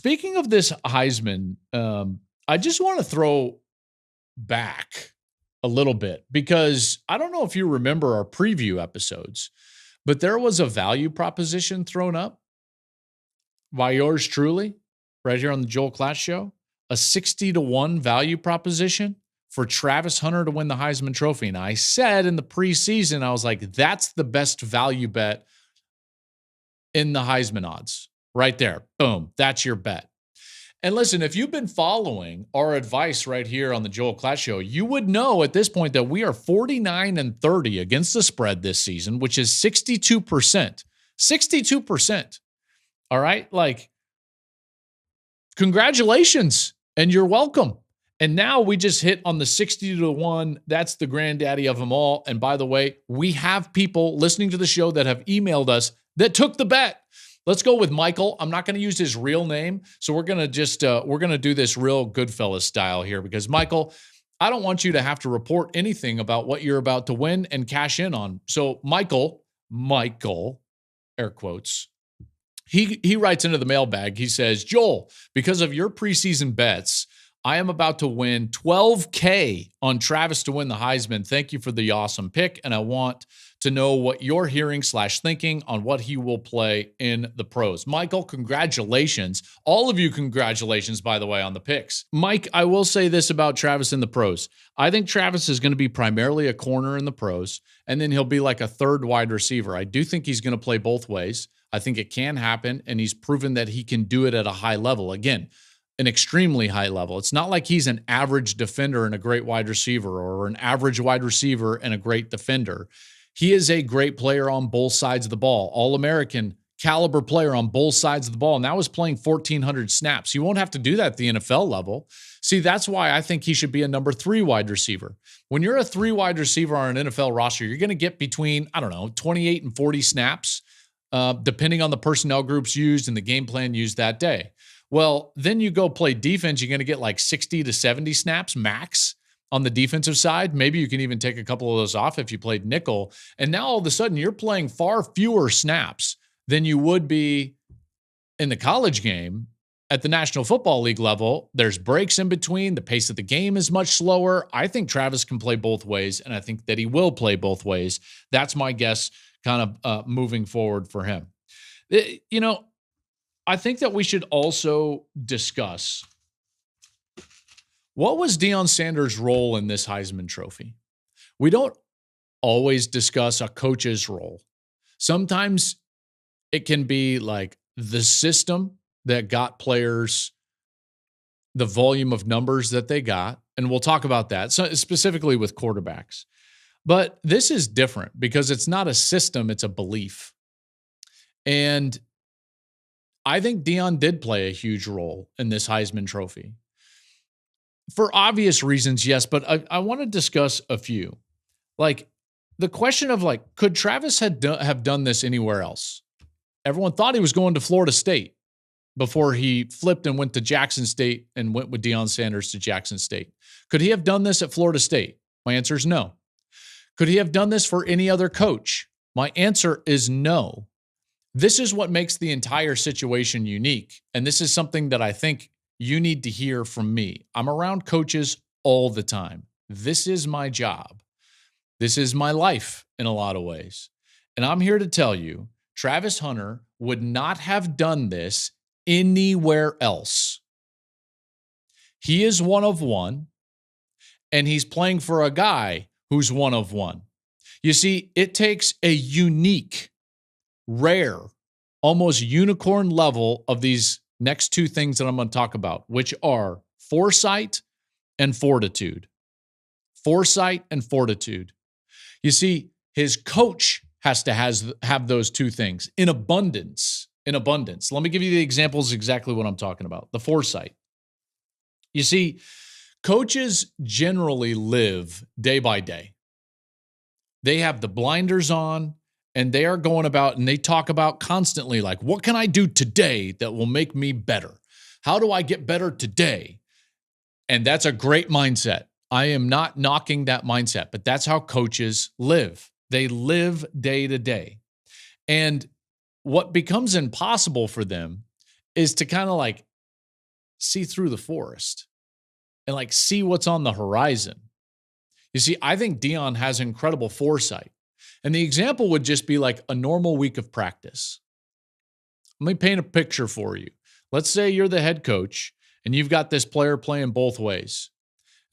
Speaking of this Heisman, I just want to throw back a little bit because I don't know if you remember our preview episodes, but there was a value proposition thrown up by yours truly right here on the Joel Klatt Show, a 60-1 value proposition for Travis Hunter to win the Heisman Trophy. And I said in the preseason, I was like, that's the best value bet in the Heisman odds right there. Boom. That's your bet. And listen, if you've been following our advice right here on the Joel Klatt Show, you would know at this point that we are 49-30 against the spread this season, which is 62%. 62%. All right? Like, congratulations, and you're welcome. And now we just hit on the 60-1. That's the granddaddy of them all. And by the way, we have people listening to the show that have emailed us that took the bet. Let's go with Michael. I'm not going to use his real name. So we're going to just, we're going to do this real Goodfellas style here because Michael, I don't want you to have to report anything about what you're about to win and cash in on. So Michael, air quotes, he writes into the mailbag. He says, Joel, because of your preseason bets, I am about to win $12K on Travis to win the Heisman. Thank you for the awesome pick. And I want to know what you're hearing/thinking on what he will play in the pros. Michael, congratulations. All of you, congratulations, by the way, on the picks. Mike, I will say this about Travis in the pros. I think Travis is going to be primarily a corner in the pros, and then he'll be like a third wide receiver. I do think he's going to play both ways. I think it can happen, and he's proven that he can do it at a high level. Again, an extremely high level. It's not like he's an average defender and a great wide receiver or an average wide receiver and a great defender. He is a great player on both sides of the ball, All-American caliber player on both sides of the ball. And that was playing 1,400 snaps. You won't have to do that at the NFL level. See, that's why I think he should be a number 3 wide receiver. When you're a 3 wide receiver on an NFL roster, you're going to get between, 28 and 40 snaps, depending on the personnel groups used and the game plan used that day. Well, then you go play defense, you're going to get like 60 to 70 snaps max on the defensive side. Maybe you can even take a couple of those off if you played nickel. And now all of a sudden you're playing far fewer snaps than you would be in the college game. At the National Football League level, there's breaks in between. The pace of the game is much slower. I think Travis can play both ways, and I think that he will play both ways. That's my guess kind of moving forward for him. I think that we should also discuss what was Deion Sanders' role in this Heisman Trophy. We don't always discuss a coach's role. Sometimes it can be like the system that got players the volume of numbers that they got, and we'll talk about that, so specifically with quarterbacks. But this is different because it's not a system, it's a belief. And I think Deion did play a huge role in this Heisman Trophy. For obvious reasons, yes, but I want to discuss a few. Like the question of could Travis have done this anywhere else? Everyone thought he was going to Florida State before he flipped and went to Jackson State and went with Deion Sanders to Jackson State. Could he have done this at Florida State? My answer is no. Could he have done this for any other coach? My answer is no. This is what makes the entire situation unique. And this is something that I think you need to hear from me. I'm around coaches all the time. This is my job. This is my life in a lot of ways. And I'm here to tell you, Travis Hunter would not have done this anywhere else. He is one of one, and he's playing for a guy who's one of one. You see, it takes a unique, rare, almost unicorn level of these next two things that I'm going to talk about, which are foresight and fortitude. Foresight and fortitude. You see, his coach has to have those two things in abundance. In abundance. Let me give you the examples exactly what I'm talking about. The foresight. You see, coaches generally live day by day. They have the blinders on, and they are going about and they talk about constantly what can I do today that will make me better? How do I get better today? And that's a great mindset. I am not knocking that mindset, but that's how coaches live. They live day to day. And what becomes impossible for them is to kind of see through the forest and like see what's on the horizon. You see, I think Deion has incredible foresight. And the example would just be like a normal week of practice. Let me paint a picture for you. Let's say you're the head coach and you've got this player playing both ways.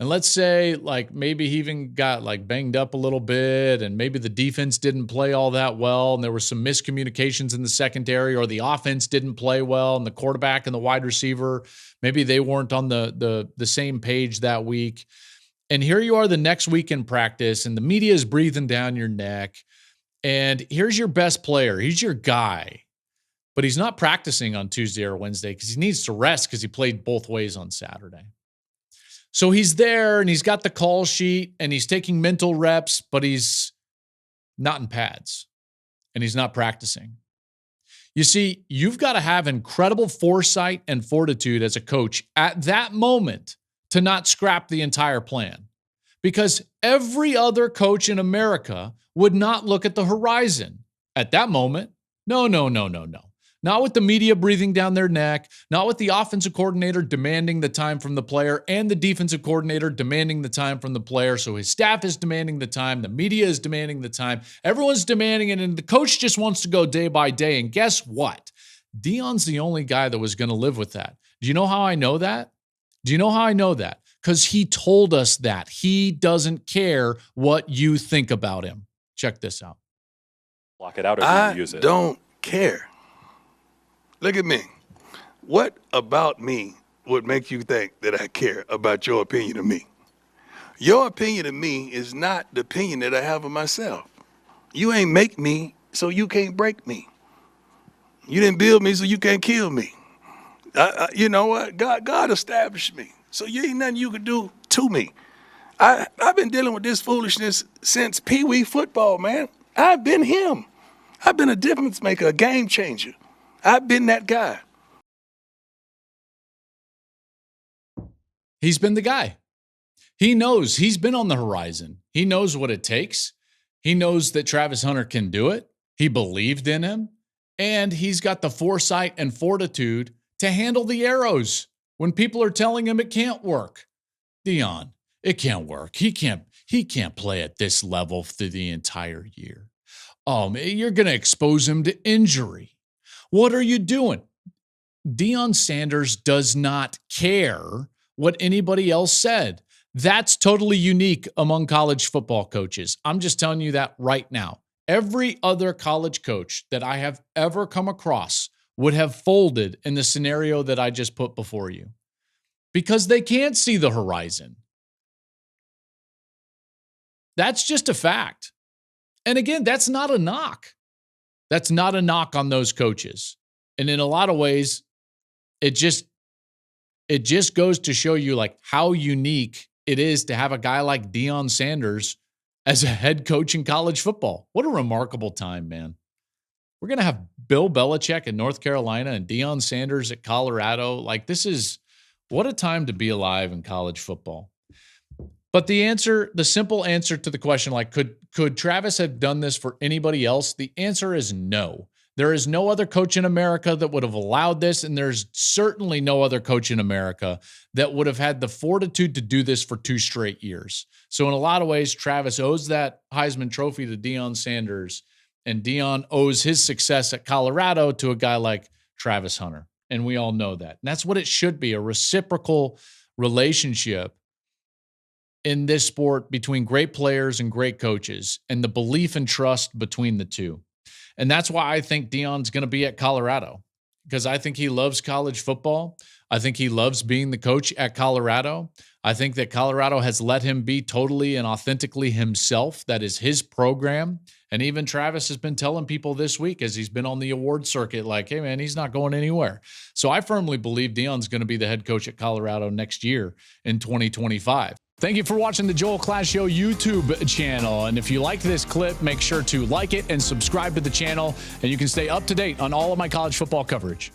And let's say like maybe he even got like banged up a little bit and maybe the defense didn't play all that well and there were some miscommunications in the secondary or the offense didn't play well and the quarterback and the wide receiver, maybe they weren't on the same page that week. And here you are the next week in practice and the media is breathing down your neck and here's your best player. He's your guy, but he's not practicing on Tuesday or Wednesday because he needs to rest because he played both ways on Saturday. So he's there and he's got the call sheet and he's taking mental reps, but he's not in pads and he's not practicing. You see, you've got to have incredible foresight and fortitude as a coach at that moment to not scrap the entire plan, because every other coach in America would not look at the horizon at that moment. No. Not with the media breathing down their neck, not with the offensive coordinator demanding the time from the player and the defensive coordinator demanding the time from the player. So his staff is demanding the time. The media is demanding the time. Everyone's demanding it. And the coach just wants to go day by day. And guess what? Deion's the only guy that was going to live with that. Do you know how I know that? Because he told us that. He doesn't care what you think about him. Check this out. Block it out or use it. I don't care. Look at me. What about me would make you think that I care about your opinion of me? Your opinion of me is not the opinion that I have of myself. You ain't make me, so you can't break me. You didn't build me, so you can't kill me. You know what? God established me, so you ain't nothing you can do to me. I've been dealing with this foolishness since Pee Wee football, man. I've been him. I've been a difference maker, a game changer. I've been that guy. He's been the guy. He knows. He's been on the horizon. He knows what it takes. He knows that Travis Hunter can do it. He believed in him. And he's got the foresight and fortitude to handle the arrows when people are telling him it can't work. Deion, it can't work. He can't play at this level through the entire year. You're going to expose him to injury. What are you doing? Deion Sanders does not care what anybody else said. That's totally unique among college football coaches. I'm just telling you that right now. Every other college coach that I have ever come across would have folded in the scenario that I just put before you because they can't see the horizon. That's just a fact. And again, that's not a knock. That's not a knock on those coaches. And in a lot of ways, it just goes to show you like how unique it is to have a guy like Deion Sanders as a head coach in college football. What a remarkable time, man. We're going to have Bill Belichick in North Carolina and Deion Sanders at Colorado. Like what a time to be alive in college football. But the simple answer to the question, like, could Travis have done this for anybody else? The answer is no. There is no other coach in America that would have allowed this, and there's certainly no other coach in America that would have had the fortitude to do this for 2 straight years. So in a lot of ways, Travis owes that Heisman Trophy to Deion Sanders, and Deion owes his success at Colorado to a guy like Travis Hunter, and we all know that. And that's what it should be, a reciprocal relationship in this sport between great players and great coaches and the belief and trust between the two. And that's why I think Deion's going to be at Colorado, because I think he loves college football. I think he loves being the coach at Colorado. I think that Colorado has let him be totally and authentically himself. That is his program. And even Travis has been telling people this week as he's been on the award circuit, like, hey, man, he's not going anywhere. So I firmly believe Deion's going to be the head coach at Colorado next year in 2025. Thank you for watching the Joel Klatt Show YouTube channel. And if you liked this clip, make sure to like it and subscribe to the channel. And you can stay up to date on all of my college football coverage.